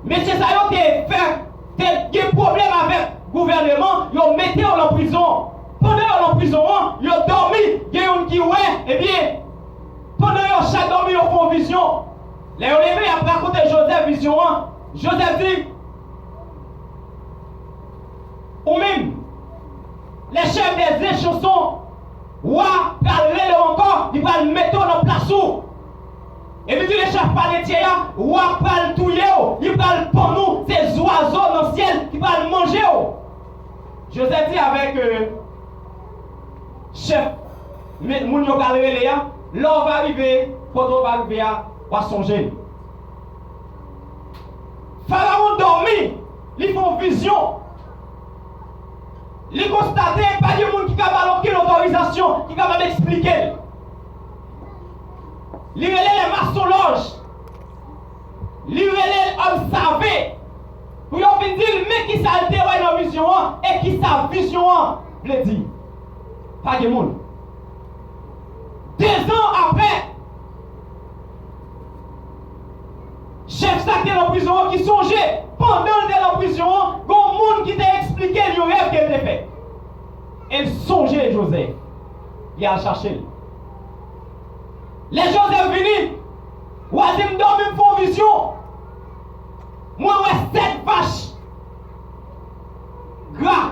Monsieur ça yo fait des problèmes avec le gouvernement, yo mettez en prison. Pendant en prison, yo dormi, il y a un qui ouais, eh bien, pendant yo chaque dormi yo font vision. Les on levé après raconter Joseph vision. Joseph dit ou même les chefs des échansons roi parler encore, il va le mettre en place où. Et puis les chefs paletiers, roi va le touiller, il va le pour nous, ces oiseaux dans le ciel qui va le manger. Joseph dit avec chef, moun yo galere là, l'on va arriver, quand on va arriver à songer. Pharaon dormi, ils font vision. Ils constatent, pas de monde qui a aucune autorisation, qui va m'expliquer. Ils relèvent les maçonnages. Ils relèvent l'homme savé. Pour venir dire, mais qui ça a été dans la vision et qui sa vision veut dire. Pas de monde. 2 ans après, chef ça qui est en prison, qui songeait pendant qu'il était en prison, il y a un monde qui t'a expliqué le rêve qu'elle a fait. Elle songeait Joseph. Il a cherché. Les Joseph venus, Wazim dormi font vision. Moi, ouais 7 vaches gras.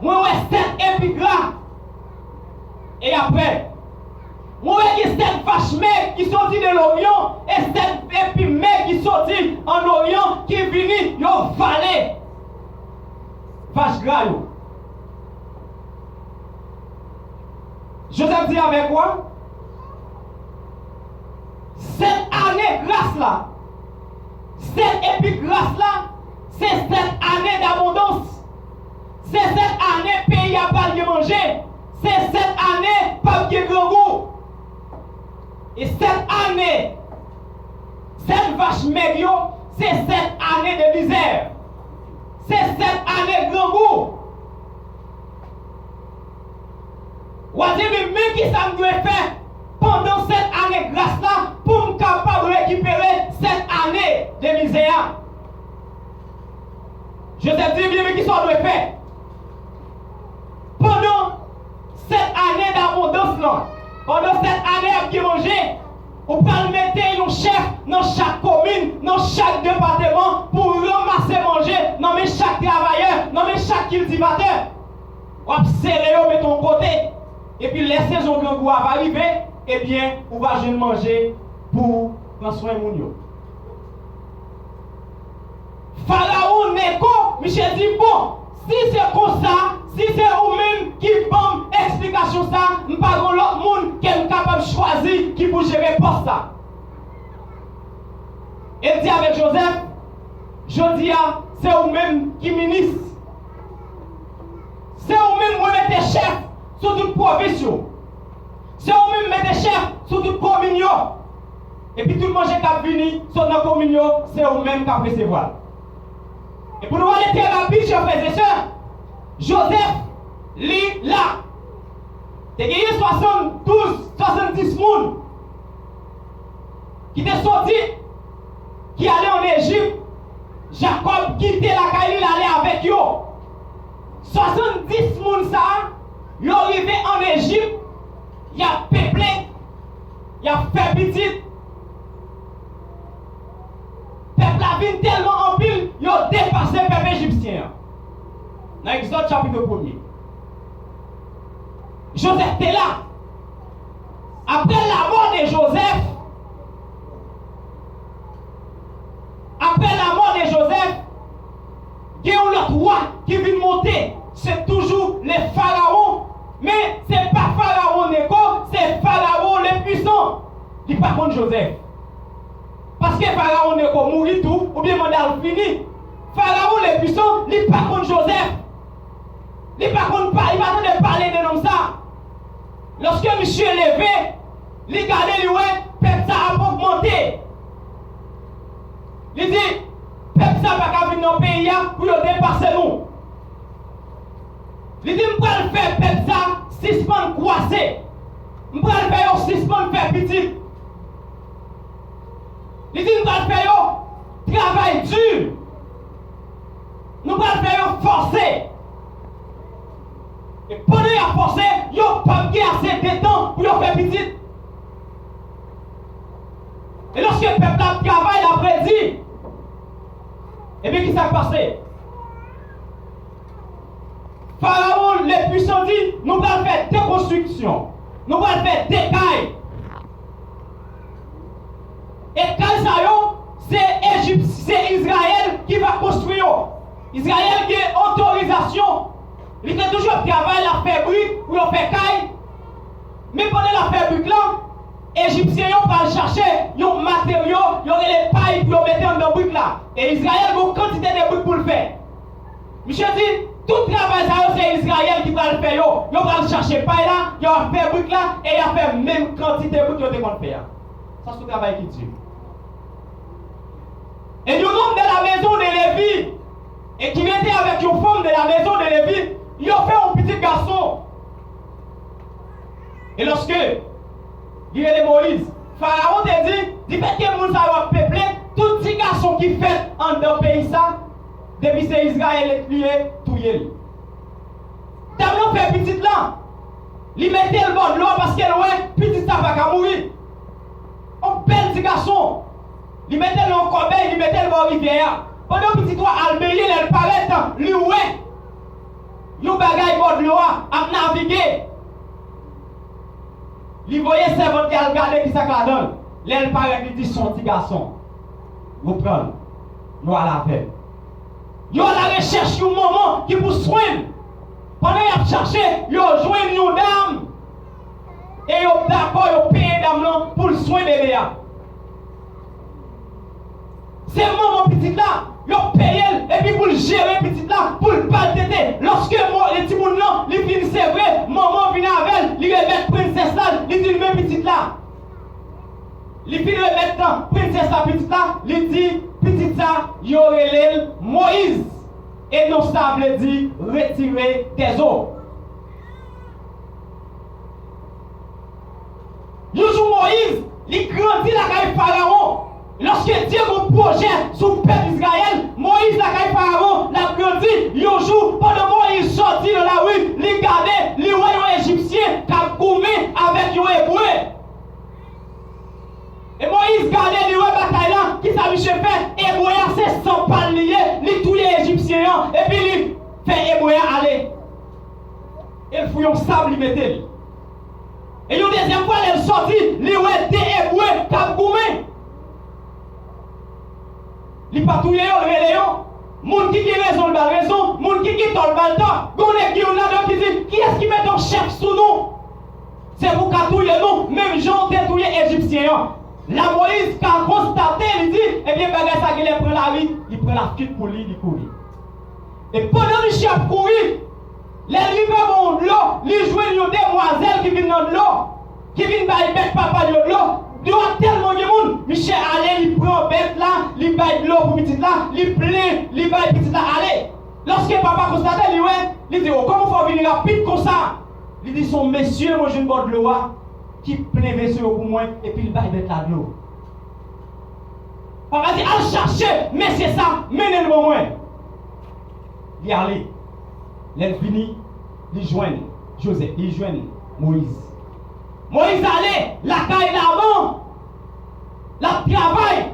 Moi, ouais 7 épis gras. Et après, moi, il y a 7 vaches maigres qui sortent de l'Orient et 7 épis maigres qui sortent en Orient qui viennent, ils ont valé. Vache gras. Joseph dit avec quoi? Cette année grâce là, cette épis grâce là, c'est cette année d'abondance. C'est cette année pays à pas de manger. C'est cette année pas de grand goût. Et cette année, cette vache maigre, c'est cette année de misère. C'est cette année grand goût. Ou à dire, mais qui ça me doit faire pendant cette année grâce là pour me capable de récupérer cette année de misère. Je te dis bien, mais qui ça doit faire pendant cette année d'abondance là, pendant cette année à qui manger, on peut mettre un chef dans chaque commune, dans chaque département pour ramasser manger, non mais chaque travailleur, non mais chaque cultivateur. On va serrer de ton côté. Et puis les saisons grand goût va arriver, eh bien, on va juste manger pour prendre soin de mon. Pharaon Neko, Michel dit bon, si c'est comme ça, si c'est vous-même qui donne explication ça, nous pas l'autre monde qui est capable de choisir qui peut gérer pour ça. Et dit avec Joseph, je dis c'est vous-même qui ministre. C'est vous-même qui mettez chef sur toute provision. C'est vous-même qui mettez chef sur toute communion. Et puis tout le monde qui a venu sur notre communion, c'est vous-même qui a recevoir. Et pour nous aller très rapide, chers frères et sœurs, Joseph, lui, là, il y a 70 personnes qui étaient sortis, qui allaient en Égypte. Jacob quittait la caille, il allait avec eux. 70 personnes, ça, ils sont arrivés en Égypte, il y a peuplé, il y a fait petit. Le peuple a vu tellement en pile, ils ont dépassé le peuple égyptien. Dans Exode chapitre 1er. Joseph était là. Après la mort de Joseph, il y a un autre roi qui vient monter. C'est toujours les pharaons. Mais ce n'est pas Pharaon Neko, c'est Pharaon le puissant. Il n'est pas contre Joseph. Parce que Pharaon Neko mourit tout, ou bien mandat fini. Pharaon le puissant, il n'est pas contre Joseph. Il n'est pas contre pas, il va de parler de l'homme ça. Lorsque monsieur est levé, il regarde lui, peuple ça a augmenté. Il dit, peuple ça va pas venir dans le pays pour dépasser nous. Il dit, je vais faire peuple ça, 6 pans croisés. Je vais faire 6 pans faire petit. Il dit, je vais faire travail travail dur. Nous allons faire forcer. Et pendant qu'il a forcé, il n'y a pas assez de temps pour faire petit. Et lorsque le peuple travaille, il a prédit. Et bien, qui s'est passé? Pharaon, les puissants dit, nous allons faire des constructions. Nous allons faire des cailles. Et cailles, c'est Israël qui va construire. Israël qui a autorisation. Il a toujours travaillé la fabrique pour faire caille. Mais pendant la fabrique là, les Égyptiens vont chercher les matériaux, les pailles pour mettre dans la brique là. Et Israël a une quantité de briques pour le faire. Monsieur dit, tout travail c'est Israël qui va le faire. Ils vont chercher paille là, ils vont faire brique là, et ils vont faire même quantité de briques qu'ils vont faire. Ça c'est le travail qui tue. Et le nombre de la maison de Lévi, et qui était avec une femme de la maison de Lévi, ils ont fait un petit garçon. Et lorsque il est Moïse, Pharaon te dit, il fait que le monde va peupler, tout petit garçon qui fait en dans le pays ça, depuis c'est Israël qui est tout yel. T'as fait petit là, il mettait le bord de l'eau parce qu'elle ouais, petit ça va mourir. Un bel petit garçon, il mettait le corbeil, il mettait le bord rivière. Pendant que petit toi, Almélie, elle paraît, lui ouais, il bagaille bord de l'eau à naviguer. Il voyait ses votes qui a regardé qui ça donne. L'aile paraît qu'il dit son petit garçon. Vous prenez. Nous à la paix. Ils ont la recherche d'un moment qui vous soigne. Pendant qu'ils ont cherché, ils ont joué une dame. Et ils ont d'accord, ils ont payé dame pour le soin de bébé. C'est le moment petit là. Ils ont payé et puis pour le gérer petit là, pour le pas téter. Lorsque les petits moun là, ils finissent c'est vrai, maman vient avec elle, ils remettent princesse là, ils disent même petite là. Ils finissent remettre princesse là, petite là, ils disent petite ça, ils ont Moïse. Et non ça veut dire retirer tes eaux. Ils jouent Moïse, ils grandissent la caille Pharaon. Lorsque Dieu a un projet sur le peuple d'Israël, Moïse la caille Pharaon, l'a grandi, il joue, pendant Moïse sorti de la rue, il gardait les royaumes égyptiens qui ont gommé avec les Hébreux. Et Moïse gardait les royaumes bataille là, qui s'avait fait, Hébreux c'est 100 pas liés, il tous les Égyptiens, et puis il fait Hébreux aller. Il fouille un sable, il mettait. Et une deuxième fois, elle est sortie, les royaumes des Hébreux qui ont gommé. Les patrouilles, les léons, moun qui a raison, le bal raison, moun qui a le bal temps, gonne qui on a qui dit, qui est-ce qui met un chef sous nous? C'est vous qui touillez nous, même gens détruisent les Égyptiens. La Moïse qui a constaté, il dit, eh bien, bagay ça qu'il prend la vie, il prend la fuite pour lui, il court. Et pendant le chef courir, les rivers vont de l'eau, les jouets de demoiselles qui viennent dans l'eau, qui viennent par bête papa de l'eau. Il y a tellement de monde. Michel allez, il prend bête là, il baille de l'eau pour petit là, il plaît, il baille petit là, allez. Lorsque papa constate, il dit, oh, comment faut venir rapide comme ça? Il dit, son monsieur, moi je ne bois de l'eau, qui plein vaisseau pour moi, et puis il baille bête là de l'eau. Papa dit, allez chercher, mais c'est ça, menez-le pour moi. Il y allait. Il finit, il joint Joseph, il joint Moïse. Moïse allait, la caille d'avant, la travail.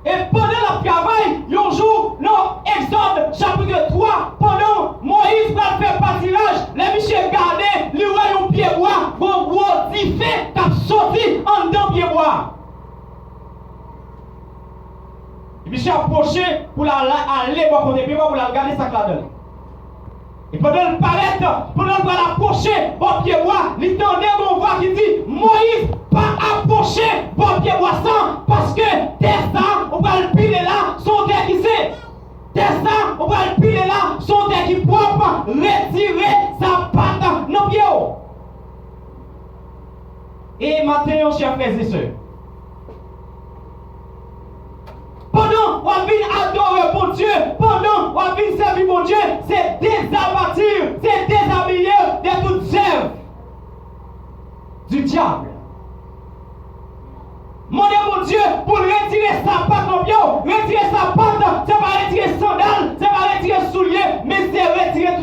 Et pendant la travail, il y a un jour, dans Exode chapitre 3, pendant Moïse va faire pâturage, les Michel gardaient, les rois ont pied bois, gros diffé, qui a sorti en dedans pied bois. Et Michel a approché pour aller voir côté pied bois pour la regarder ça là-dedans. Et pendant le paraître, pendant le approcher, bon pied bois, il tendait mon voix qui dit, Moïse, pas approcher, bon pied bois sans, parce que t'es ça, on va le piler là, son terre qui c'est. T'es ça, on va le piler là, son terre qui propre, retirer sa patte dans le pied. Et maintenant, chers frères et sœurs, pendant qu'on vient adorer pour Dieu, pendant qu'on vient servir pour Dieu, c'est désabattir, c'est déshabiller de toute œuvre du diable. Demandez mon Dieu pour retirer sa patte au pied, retirer sa patte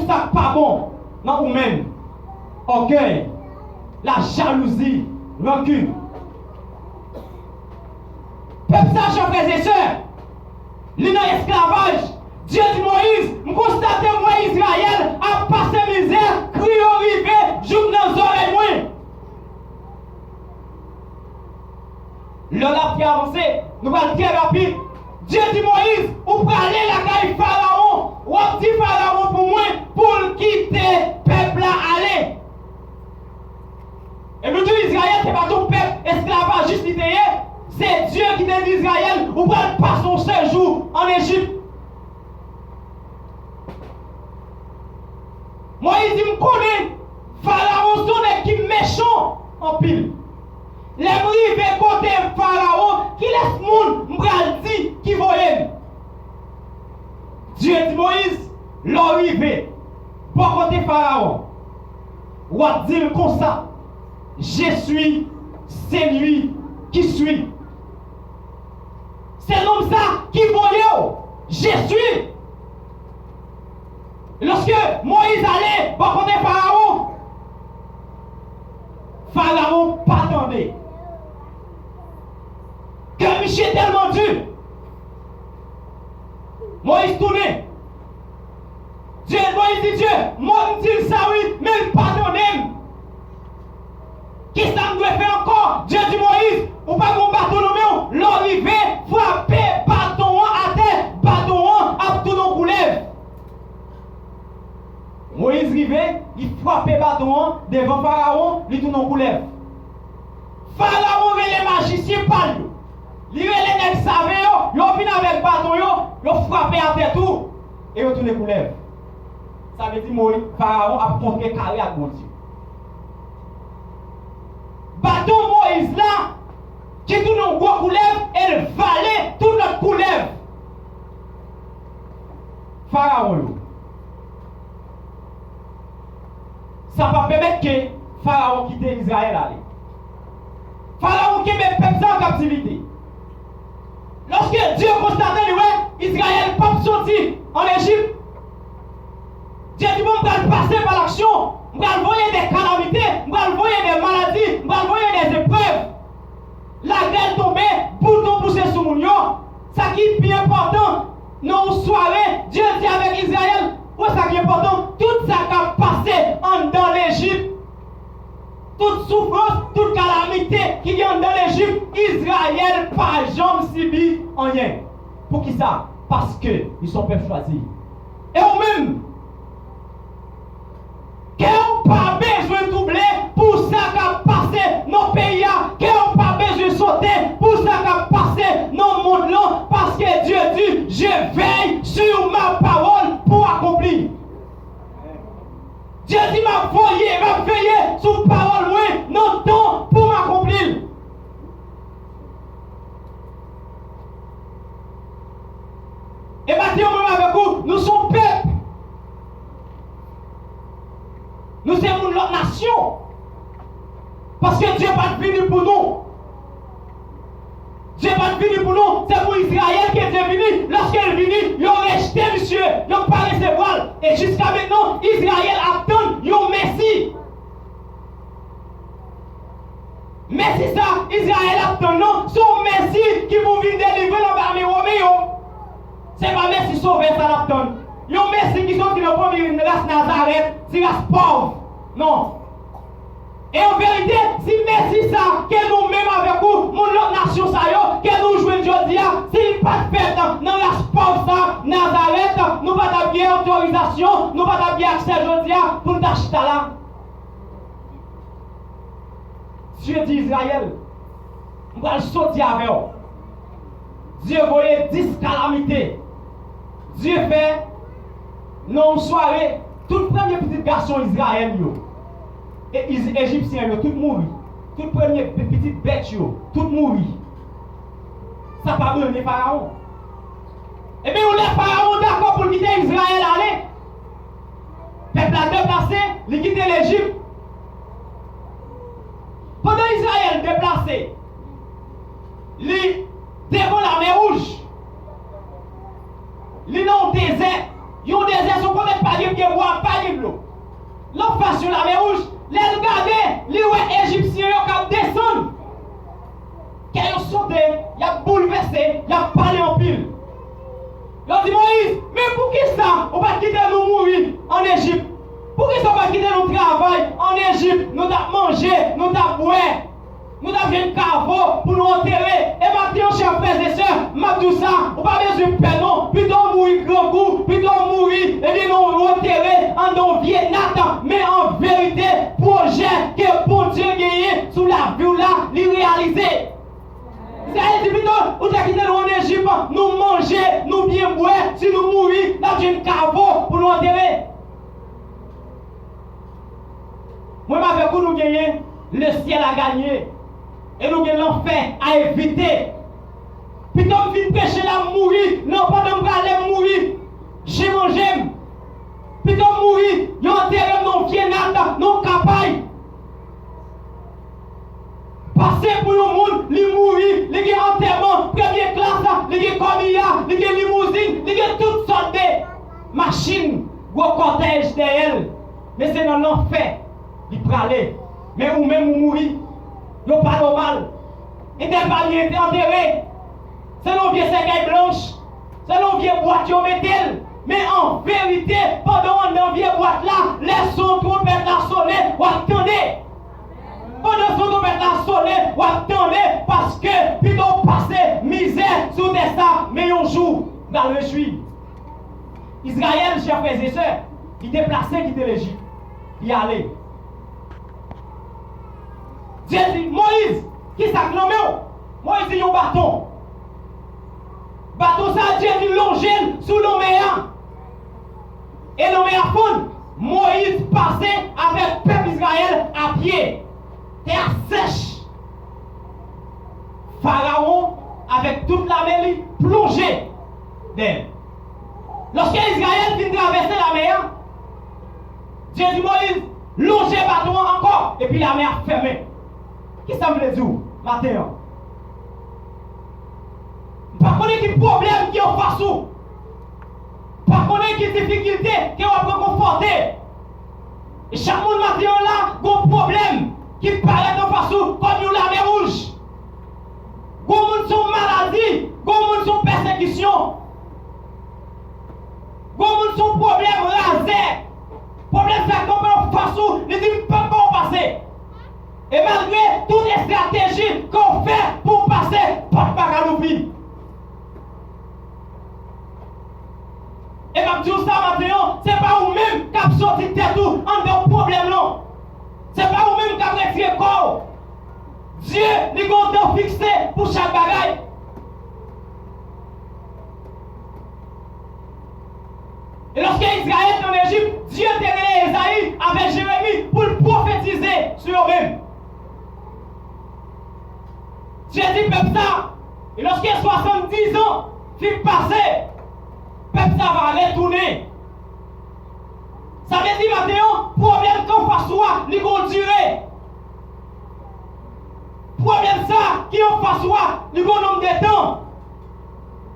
ça pas bon dans vous-même. Orgueil, la jalousie, rancune. Peuple ça, chers frères et sœurs, il est dans l'esclavage. Dieu dit Moïse, je constate moi Israël a passé misère, crié au rivet, joue dans les oreilles moins. L'on a pu avancer, nous allons très rapide. Dieu dit Moïse, vous pouvez aller la caille Pharaon, ou un petit Pharaon pour moi, pour quitter le peuple à aller. Et nous disons Israël, ce n'est pas ton peuple esclavagiste, c'est Dieu qui dit Israël, vous pouvez passer son séjour en Égypte. Moïse dit, me connaît, Pharaon son équipe méchant en pile. Les rives côté Pharaon qui laisse monde m'bral dit qui voyait. Dieu dit Moïse, l'arrivée, bon côté Pharaon. Ou a dit comme ça, je suis celui qui suis. C'est l'homme ça qui voyait, je suis. Lorsque Moïse allait bon côté Pharaon, Pharaon pas attendait. Que Michel tellement dur. Moïse tournait. Moïse dit Dieu, moi me dit ça oui, mais il pardonne. Qu'est-ce que ça me doit faire encore? Dieu dit Moïse, ou pas mon bâton nommé, l'arrivée, frapper bâton à terre, bâton à tout nos coulèves. Moïse rivé, il frappait bâton devant Pharaon, il tourne en coulève. Pharaon veut les magiciens par lui. Il veut les nègres savants, ils viennent avec bâton, ils frappent à terre tout, et ils tournent en coulève. Ça veut dire Moïse, Pharaon a montré carré à bon Dieu. Bâton Moïse là, qui tourne en gros coulève, elle valait toute notre coulève. Pharaon. Ça va permettre que Pharaon quitte Israël aller. Pharaon qui met le peuple en captivité. Lorsque Dieu constatait Israël pas sorti en Égypte, Dieu dit bon, je vais passer par l'action, je vais envoyer des calamités, je vais envoyer des maladies, je vais envoyer des épreuves. La grêle tombée, bouton poussé sous mon yo. Ça qui est bien important, dans une soirée, Dieu dit avec Israël, ça qui est important, tout ça qui a passé dans l'Égypte, toute souffrance, toute calamité qui vient dans l'Égypte, Israël pas jamais subi en rien. Pour qui ça? Parce qu'ils sont peuple choisi. Et eux-mêmes, qui n'ont pas besoin de doubler pour ça qui a passé dans le pays, qui n'ont pas besoin de sauter pour ça qui a passé dans le monde là, parce que Dieu dit, je veille sur ma parole pour accomplir. Dieu dit, m'a veillé sur parole, moi, non temps pour m'accomplir. Et maintenant, avec vous, nous sommes peuple. Nous sommes notre nation. Parce que Dieu n'est pas venu pour nous. Dieu n'est pas venu pour nous. C'est pour Israël qui est venu. Lorsqu'il est venu, ils ont rejeté monsieur. Ils n'ont pas recevoir. Et jusqu'à maintenant, Israël attend un Messie. Messie ça, Israël attend non. Son Messie qui vous vient délivrer dans l'armée romaine. C'est pas Messie sauvé ça l'attend. Ils ont Messie qui sont qui n'ont pas une race Nazareth, c'est race pauvre. Non. Et en vérité, si Messie ça, que nous-mêmes avec vous, mon autre nation ça yo, que nous jouons aujourd'hui, s'il pas fait dans la pauvre ça, Nazareth, nous pas bien autorisation, nous pas bien accès aujourd'hui pour nous acheter là. Dieu dit Israël, on va le sauter avec eux. Dieu voyait 10 calamités. Dieu fait, non soirée, tout premier petit garçon Israël, et les Égyptiens, tout mouru. Tout premier petit bête, tout mouru. Ça pas besoin de Pharaon. Et bien, on laisse Pharaon d'accord pour quitter Israël aller. Peuple a déplacé, il quitte l'Égypte. Pendant Israël déplacé, il devant la mer rouge. Il est dans le désert. Il y a un désert, son côté pas de bois, pas situation la mer rouge, les regarder, les Égyptiens qui descendent. Quand ils sont sauté, ils ont bouleversé, ils ont parlé en pile. Ils ont dit Moïse, mais pour qui ça? On va quitter nous mourir en Égypte. Pour qui ça on va quitter notre travail en Égypte? Nous avons mangé, nous avons boire. Nous avons un caveau pour nous enterrer. Et maintenant, chers frères et sœurs, je dis ça, on va pas besoin de paix, non. Plutôt mourir grand coup, plutôt mourir, et bien nous enterrer en nos vieux nattes. Mais en vérité, projet que bon Dieu gagne sous la vie là, il réaliser. Ça dit plutôt, on a quitté nous en Égypte, nous manger, nous bien boire, si nous mourir, nous avons un caveau pour nous enterrer. Moi, avec vous, nous gagnons, le ciel a gagné. Et nous avons l'enfer à éviter. Plutôt que de pécher la mourir, non pas de me mourir. J'ai mangé. Plutôt mourir, ils ont enterré nos pieds nata, nos capailles. Passer pour le monde, les mourir, les enterrements, première classe, les comillas, les limousines, les toutes sortes de machines, gros cortège derrière. Mais c'est dans l'enfer, ils pralaient. Mais ou même ou mourir. Nous pas normal. Et des paliers étaient enterrés. C'est nos vieux cercueils blanches. C'est nos vieux boîtes au métal. Mais en vérité, pendant nos vieux boîtes là, les sons trompettes la sonner, ou attendez. Pendant son trompette la sonner, ou attendez, parce que plutôt passer misère sous des ça, mais un jour, dans le réjouir. Israël, chers frères et sœurs, il déplaçait quitter l'Égypte. Il allait. Dieu dit, Moïse, qui s'est nommé? Moïse dit un bâton. Bâton ça, Dieu dit longer sous l'Oméa. Et l'Oméa fond. Moïse passait avec le peuple Israël à pied. Terre sèche. Pharaon, avec toute la mer, plongé d'elle. Lorsque Israël vient traverser la mer, Dieu dit, Moïse, longer le bâton encore. Et puis la mer fermée. Qui ça veut dire, matin? Par contre, il y a des problèmes qui ont face. Par contre, il y a des difficultés qui ont réconforté. Et chaque monde matin là, il y a un problème qui paraît en face comme la mer rouge. Il y a son maladie, il y a son persécution. Il y a son problème rasé. Problème ça comme en face, il dit pas passer. Et malgré toutes les stratégies qu'on fait pour passer, pas de l'oubli. Et je dis ça maintenant, ce n'est pas vous-même qui avez sorti tête en de problème non. Ce n'est pas vous-même qui avez retiré le corps. Dieu, il a un temps fixé pour chaque bagaille. Et lorsque Israël est en Égypte, Dieu a donné Esaïe avec Jérémie pour le prophétiser sur eux-mêmes. Dieu dit peuple ça. Et lorsqu'il y a 70 ans, film passé, peuple ça va retourner. Ça veut dire maintenant, problème qu'on fasse soi, il va durer. Problème ça, qui en fasse soi, il va nombre de temps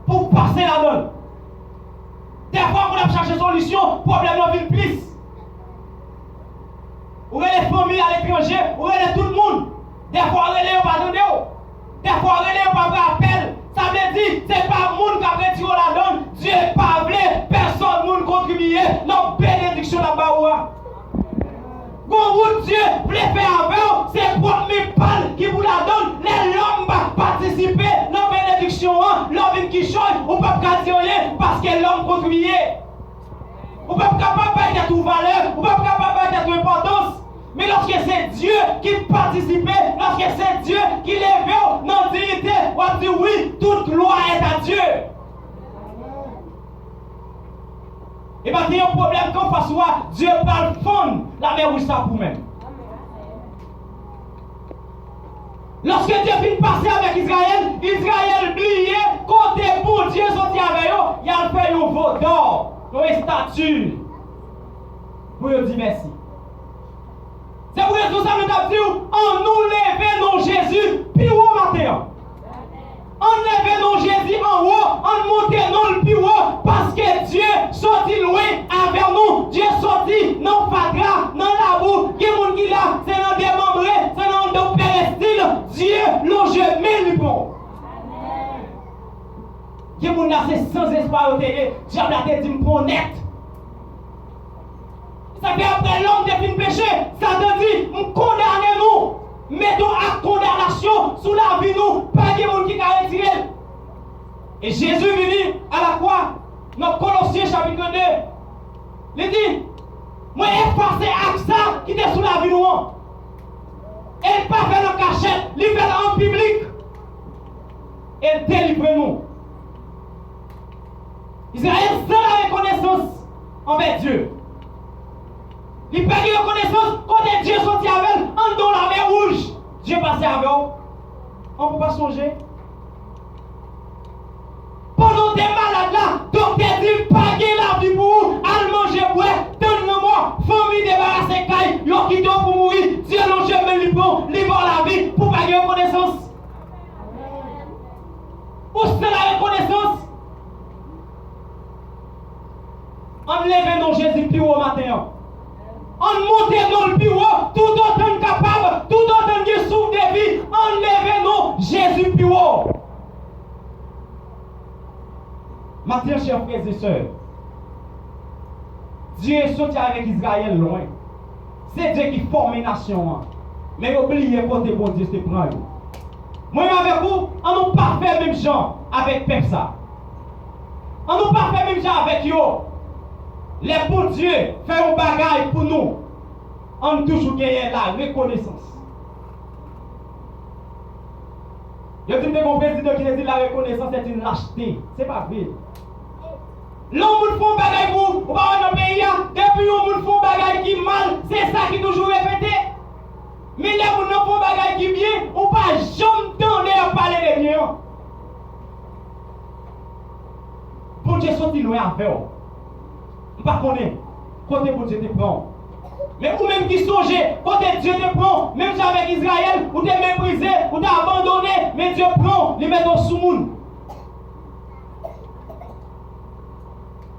pour passer la donne. Des fois, on a cherché solution, problème n'a vu plus. Ou les familles à l'étranger, ou tout le monde. Des fois, on relève pas de nous. Des fois, on relève pas de appel. Ça veut dire, c'est pas le monde qui a retiré la donne. Dieu n'est pas voulu, personne ne contribue. Non, bénédiction là-bas. Quand Dieu voulait faire avec, c'est pour mes balles qui vous la donne. Les l'homme va participer dans la bénédiction. L'homme qui change, on ne peut pas dire rien parce que l'homme contribue. On ne peut pas de toute valeur, on ne peut pas de toute importance. Mais lorsque c'est Dieu qui participe, lorsque c'est Dieu qui lève dans dignité, on dit oui, toute loi est à Dieu. Et bien, il y a un problème qu'on fasse, Dieu parle fond la mer où ça pour même. Lorsque Dieu finit de passer avec Israël, Israël oublié, côté pour Dieu sorti avec eux, il a fait un veau d'or, une statue. Pour lui dire merci. C'est pour tout ça que nous avons dit, on nous lève non Jésus, puis au matin. On lève non Jésus en haut, on monte non le plus haut, parce que Dieu sorti loin avec nous. Dieu sorti non fatra, non la boue, Qui est mon assez sans espoir au télé, diable a dit me prend net. Ça fait après l'homme de fin péché, ça te dit, me condamner nous, mettons à condamnation sous la vie nous, pas de monde qui a retiré. Et Jésus venu à la croix, dans Colossiens chapitre 2, il dit, moi effacé avec ça qui était sous la vie nous. Elle pas fait en cachette, il fait en public. Elle délivre nous. Israël sans la reconnaissance envers Dieu. Il perd la reconnaissance quand Dieu sorti avec elle en dans la mer rouge. Dieu passé avec eux. On ne peut pas songer. Pendant des malades là, docteur dit pas la vie pour vous, allez manger boire, donne-moi, famille débarrassée caille, yo qui doit pour mourir, Dieu non jamais lui bon, libre la vie pour pas la reconnaissance. Où c'est la reconnaissance? On lève dans Jésus plus haut matin. On monte dans le bureau, tout autant capable, tout autant qui souffre de vie, on lève dans Jésus plus haut. Matin, chers frères et sœurs, Dieu est sorti avec Israël loin. C'est Dieu qui forme une nation. Mais oubliez côté bon Dieu se prend. Moi avec vous, on n'a pas fait même gens avec Pepsa. On n'a pas fait même gens avec yo. Les bons Dieu fait un bagage pour nous. On toujours gagné la reconnaissance. Je dis que mon président qui dit la reconnaissance est une lâcheté. C'est pas vrai. L'homme font bagage pour ou pas dans le pays, depuis l'homme font bagage qui mal, c'est ça qui toujours répété. Mais les gens font bagage qui bien, ou pas jamais donner à parler de bien. Bon Dieu sorti loin avec eux. Je ne sais pas côté bon Dieu te prend. Mais ou même qui songeait, côté Dieu te prend, même si avec Israël, ou t'es méprisé, ou t'es abandonné, mais Dieu prend, il met au sous-monde.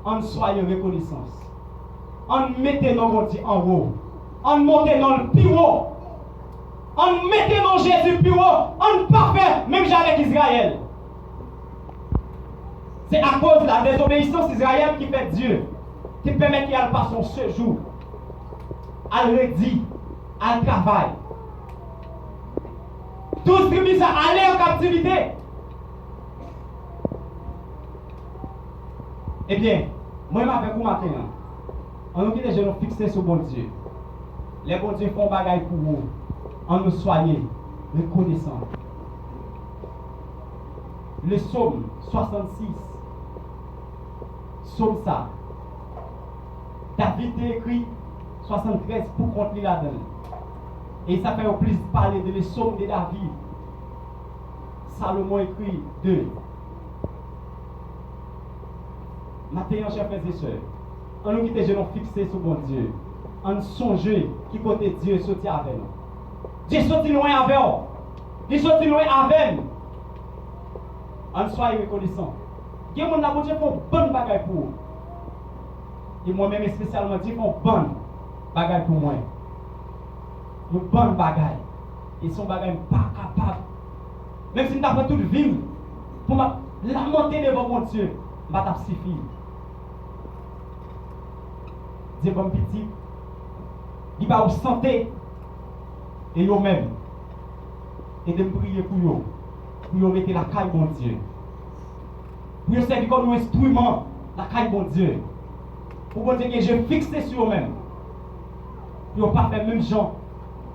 On soyez reconnaissance. On mettez nos bon Dieu en haut. On monte dans le plus haut. On mettez dans Jésus plus haut. On parfait, même avec Israël. C'est à cause de la désobéissance d'Israël qui fait Dieu, qui permet qu'il passe son séjour, à redit, à travail. Tous tribus ça aller en captivité. Eh bien, moi avec vous maintenant, on nous quitte les genoux fixés sur bon Dieu. Les bons dieux font bagaille pour vous. On nous soyez reconnaissants. Le psaume 66. Psaume ça. David a écrit 73 pour contre la donne. Et ça fait au plus parler de le psaume de David. Salomon écrit 2. Maintenant, chers frères et sœurs, on nous quitte les genoux fixés sur bon Dieu. On songe qui côté Dieu sorti avec nous. Dieu sorti loin avec nous. Il sorti loin avec nous. On soit reconnaissant. Il y a des gens qui font bonne bagaille pour vous. Et moi-même spécialement, ils font bonne bagaille pour moi. Une bonne bagaille. Ils sont bagaille pas capables. Même si nous avons tout vivre, pour lamenter devant mon Dieu, je vais suffire. Dieu bon petit, il va vous santé et vous-même. Et de prier pour vous. Pour vous mettre la caille bon Dieu. Pour vous servir comme un instrument, la caille bon Dieu. Pour vous dire que je fixe sur vous-même. Pour vous pas faire même gens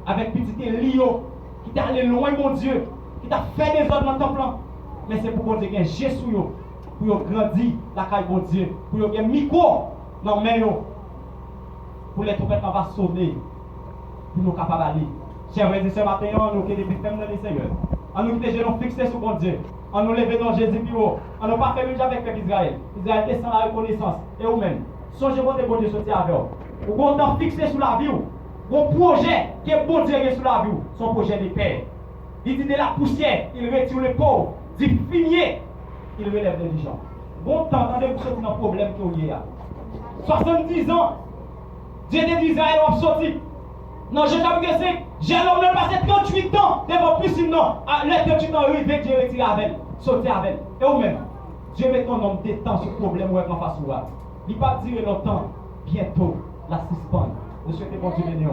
avec petit Lio qui t'a allé loin mon Dieu, qui t'a fait des ordres dans ton plan. Mais c'est pour vous dire que j'ai sur vous. Pour vous grandir la caille bon Dieu. Pour vous avoir micro dans les mains. Pour les trompettes, on va sonner. Pour nous capables d'aller. Chers frères et sœurs, maintenant, nous qui sommes dans les Seigneur. On nous qui sommes fixés sur bon Dieu. On nous lève dans Jésus plus haut. On n'a pas fait même avec Israël. Israël descend la reconnaissance. Et vous-même, songez votre bon Dieu sortir avec vous. Vous êtes fixé sur la vie. Vos projet qui est bon Dieu sur la vie. Son projet de paix. Il dit de la poussière, il retire les pauvres. Du fumier, il relève les gens. Bon temps, attendez-vous sortir dans le problème que vous avez. 70 ans. Dieu dit d'Israël a sorti. Non, je t'avoue que c'est. J'ai l'homme passé 38 ans devant piscine. Non, les 38 ans, Dieu retire avec elle. Sorti avec elle. Et vous-même, Dieu met ton homme détend ce problème ou en face ou là. Il va durer longtemps. Bientôt, la suspendre. Je souhaite bon Dieu béni.